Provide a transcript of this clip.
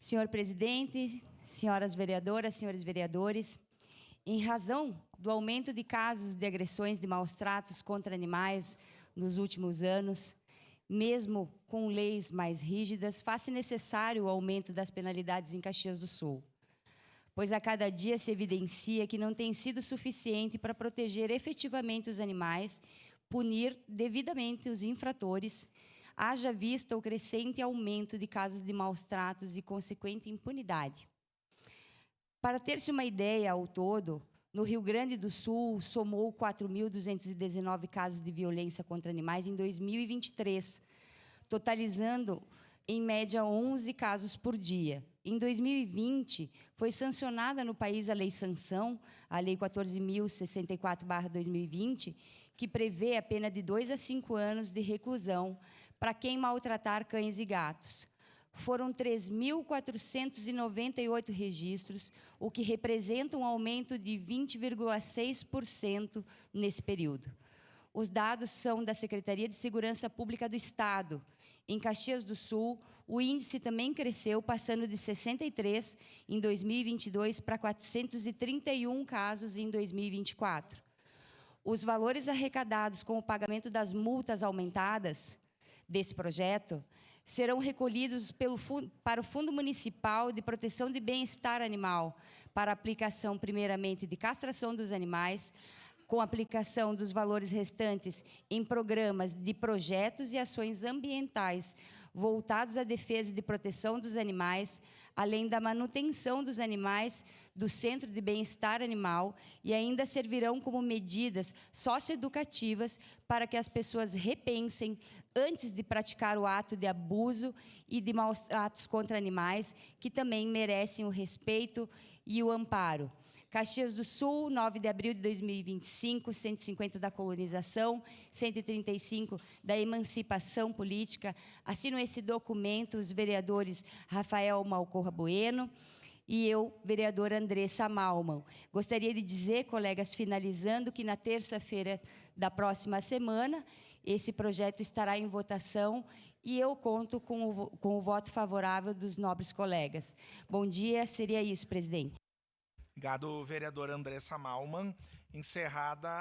Senhor presidente, senhoras vereadoras, senhores vereadores, em razão do aumento de casos de agressões de maus-tratos contra animais nos últimos anos, mesmo com leis mais rígidas, faz-se necessário o aumento das penalidades em Caxias do Sul, pois a cada dia se evidencia que não tem sido suficiente para proteger efetivamente os animais, punir devidamente os infratores, haja vista o crescente aumento de casos de maus-tratos e consequente impunidade. Para ter-se uma ideia ao todo, no Rio Grande do Sul somou 4.219 casos de violência contra animais em 2023, totalizando, em média, 11 casos por dia. Em 2020, foi sancionada no país a Lei Sanção, a Lei 14.064/2020, que prevê a pena de 2 a 5 anos de reclusão para quem maltratar cães e gatos. Foram 3.498 registros, o que representa um aumento de 20,6% nesse período. Os dados são da Secretaria de Segurança Pública do Estado. Em Caxias do Sul, o índice também cresceu, passando de 63 em 2022 para 431 casos em 2024. Os valores arrecadados com o pagamento das multas aumentadas desse projeto serão recolhidos para o Fundo Municipal de Proteção de Bem-Estar Animal, para aplicação, primeiramente, de castração dos animais, com aplicação dos valores restantes em programas de projetos e ações ambientais voltados à defesa e de proteção dos animais, além da manutenção dos animais do Centro de Bem-Estar Animal, e ainda servirão como medidas socioeducativas para que as pessoas repensem antes de praticar o ato de abuso e de maus tratos contra animais, que também merecem o respeito e o amparo. Caxias do Sul, 9 de abril de 2025, 150 da colonização, 135 da emancipação política. Assinam esse documento os vereadores Rafael Malcorra Bueno e eu, vereadora Andressa Malman. Gostaria de dizer, colegas, finalizando, que na terça-feira da próxima semana, esse projeto estará em votação e eu conto com o voto favorável dos nobres colegas. Bom dia, seria isso, presidente. Obrigado, vereadora Andressa Malman. Encerrada